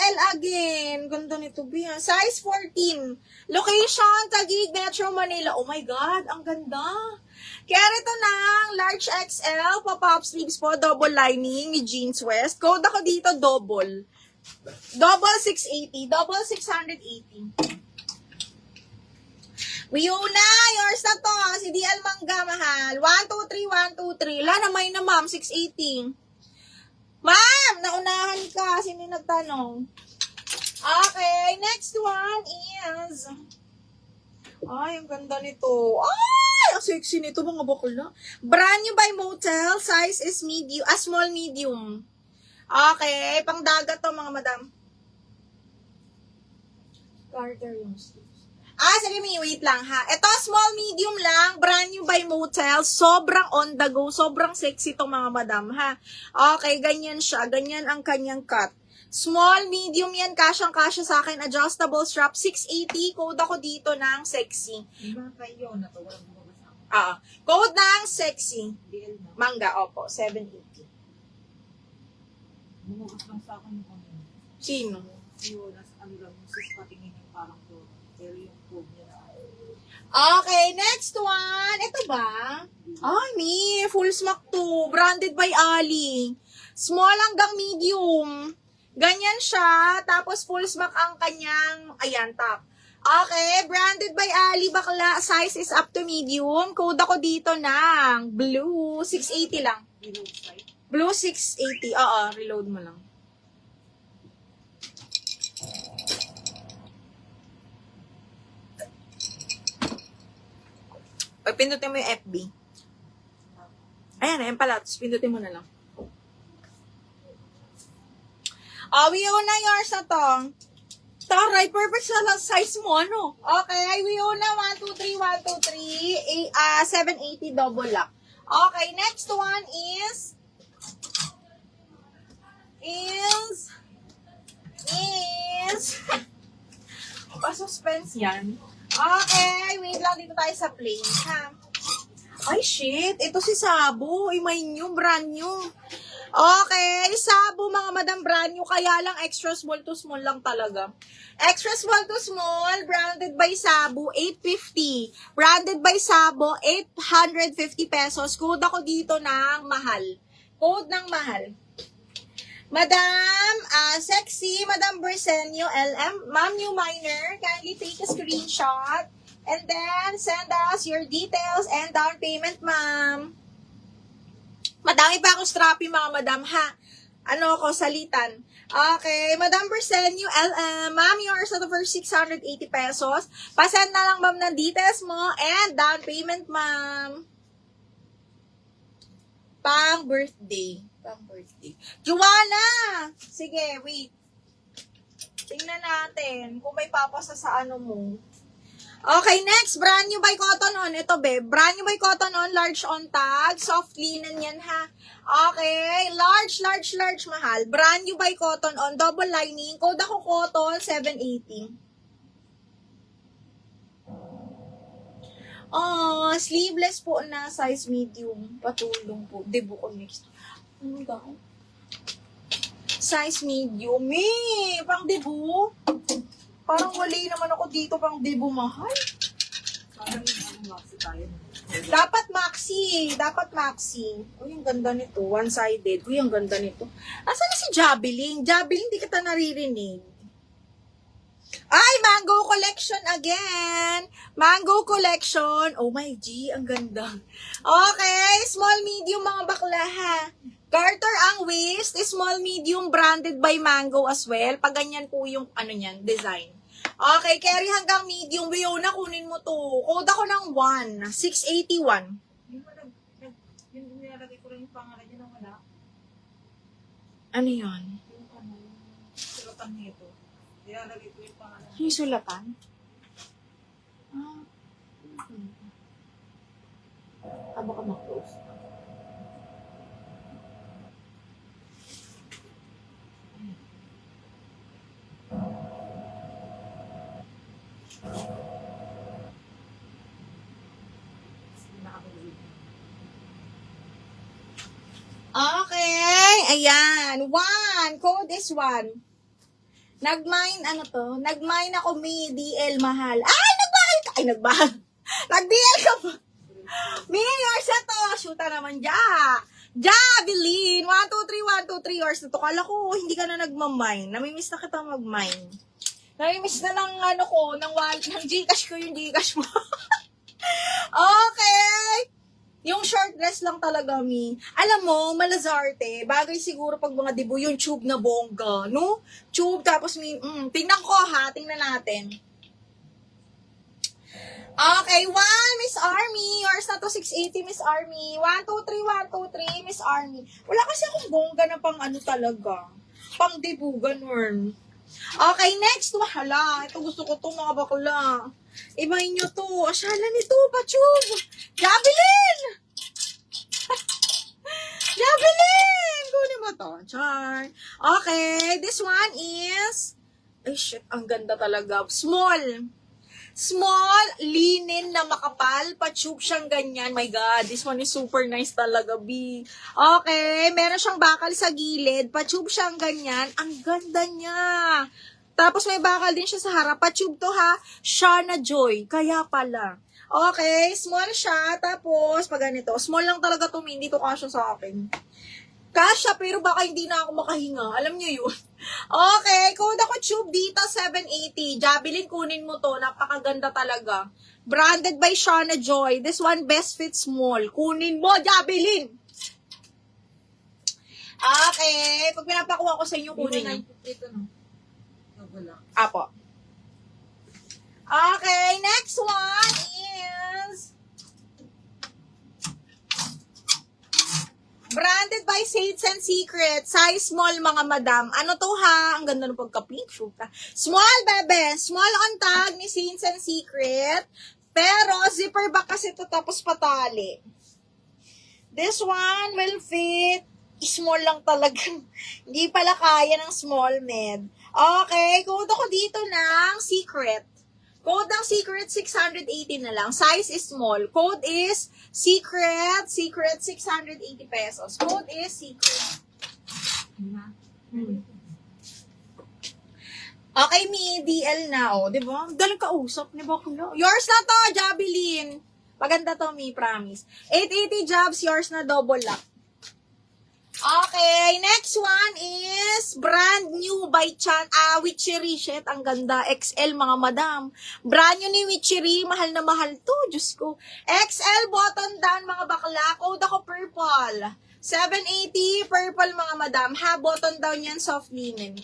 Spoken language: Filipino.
XL again. Ganda nito, Bia. Size 14. Location, Taguig, Metro Manila. Oh my God, ang ganda. Kaya ito ng large XL, pop-up sleeves po, double lining, ni Jeans West. Code ako dito, double. Double 680, double 680. Wiuna, yours na to. Si DL Mangga, mahal. 123, 123. Wala na, may na ma'am, 680. Ma'am, naunahan ka. Sino yung nagtanong? Okay, next one is... Ay, ang ganda nito. Ay, ang sexy nito, mga bakula. Brand new by Motel. Size is medium, small medium. Okay, pang dagat to, mga madam. Carter yung sleeves. Sige, may wait lang, ha. Ito, small medium lang. Brand new by Motel. Sobrang on the go. Sobrang sexy to, mga madam, ha. Okay, ganyan siya. Ganyan ang kanyang cut. Small, medium yan. Kasyang-kasya sa akin. Adjustable strap. 680. Code ako dito ng sexy. Code ng sexy. Mangga, opo. 780. Bumukas lang sa akin yung ano. Sino? Yung ano lang, yung sis patingin yung parang to. Pero yung code niya na. Okay, next one. Ito ba? Ay, may full smock to. Branded by Ali. Small hanggang medium. Ganyan siya. Tapos full smock ang kanyang, ayan, top. Okay, branded by Ali bakla. Size is up to medium. Code ako dito ng blue. 680 lang. Reload side. Blue 680. Oo, reload mo lang. Pindutin mo yung FB. Ayan, ayan pala. Tapos pindutin mo na lang. Wiona, yours na to. Taray, perfect sa size mo, ano? Okay, Wiona, 123, 780 double lock. Okay, next one is pa-suspense yan. Okay, wait lang dito tayo sa plain, ha? Ay, shit. Ito si Sabo. Ay, may new, brand new. Okay, Sabo, mga madam, brand new. Kaya lang, extra small to small lang talaga. Extra small to small, branded by Sabo, 850. Branded by Sabo, 850 pesos. Code ako dito ng mahal. Code ng mahal. Madam, sexy, Madam Bersenio, LM, Ma'am New Minor, kindly take a screenshot and then send us your details and down payment, ma'am. Madami pa akong strappy, mga madam, ha? Ano ako, salitan. Okay, Madam Bersenio, LM, ma'am, yours at the first 680 pesos. Pasend na lang, ma'am, ng details mo and down payment, ma'am. Pang birthday. Joanna! Sige, wait. Tingnan natin kung may papasa sa ano mo. Okay, next. Brand new by Cotton On. Ito, be. Brand new by Cotton On. Large on tag. Soft linen yan, ha. Okay. Large, mahal. Brand new by Cotton On. Double lining. Code ako Cotton, 780. Sleeveless po na size medium. Patulong po. Debo ko next. Ano daw? Size medium. Pang debo. Parang wali naman ako dito pang debo, mahal. Parang yung maxi tayo. Dapat maxi. Uy, ang ganda nito. One-sided. Uy, ang ganda nito. Asan na si Jabeling? Jabeling, di kita naririnig. Ay, Mango Collection again. Mango Collection. Oh my G, ang ganda. Okay, small, medium, mga bakla, ha. Garter ang waist, small, medium, branded by Mango as well. Pag ganyan po yung, ano niyan, design. Okay, carry hanggang medium. Wiona, kunin mo to. Code ako ng 1, 681. Yung nilalagay ko rin yung pangalan niya na wala. Ano yun? Yung ano, sulatan nito. Nilalagay ko yung pangalan. Yung sulatan? Baka ma-close. Okay, ayan. 1. Code is 1. Nag-mine, ano to? Nag-mine ako, may DL mahal. Ay, nag-mahal ka! Ay, nag-mahal. Nag-DL ka pa. Me, yours na to. Shoota naman, Javelin. 1, 2, 3, 1, 2, 3 yours na to. Kala ko, hindi ka na nagmamine. Namimiss na kita mag-mine. Namimiss na ng ano ko, ng Gcash ko yung Gcash mo. Okay. Yung short dress lang talaga, Mi. Alam mo, malazarte. Bagay siguro pag mga debut, yung tube na bongga, no? Tube, tapos tingnan ko ha, tingnan natin. Okay, 1, Miss Army. Yours na to, 680, Miss Army. 1, 2, 3, 1, 2, 3, Miss Army. Wala kasi akong bongga na pang ano talaga. Pang debut, ganun. Okay, next. Hala, ito gusto ko to, mga bakla. Ibahin nyo to. Asyala nito, Pachub. Javelin! Javelin! Kunin mo to. Char. Okay, this one is... Ay, shit, ang ganda talaga. Small. Small, linen na makapal. Pachub siyang ganyan. My God, this one is super nice talaga, B. Okay, meron siyang bakal sa gilid. Pachub siyang ganyan. Ang ganda niya. Tapos may bakal din siya sa harap. Pachub to ha. Shana Joy. Kaya pala. Okay, small siya. Tapos, pag ganito. Small lang talaga to, hindi to kasya sa akin. Kasya, pero baka hindi na ako makahinga. Alam niyo yun. Okay, code ako tube dito, 780. Javelin, kunin mo to. Napakaganda talaga. Branded by Shana Joy. This one, best fit small. Kunin mo, Javelin! Okay, pag pinapakuha ko sa inyo, kunin niyo. Ito no. Wala. Apo. Okay, next one is branded by Shades and Secret. Size small, mga madam. Ano to ha? Ang ganda ng pagka-pink. Shoot ha. Small, bebe. Small on tag ni Shades and Secret. Pero, zipper back kasi to tapos patali. This one will fit. Small lang talaga. Hindi pala kaya ng small med. Okay, code ako dito ng Secret. Code ng Secret, 680 na lang. Size is small. Code is Secret. Secret, 680 pesos. Code is Secret. Okay, Mi, DL na, oh. Diba? Dalang kausap, diba? Yours na to, Javelin. Maganda to, Mi, promise. 880 jobs, yours na double lock. Okay, next one is brand new by Chan. Witchery. Shit, ang ganda. XL, mga madam. Brand new ni Witchery. Mahal na mahal to. Diyos ko. XL, button down, mga bakla. Code ako purple. 780, purple, mga madam. Ha, button down yan, soft linen.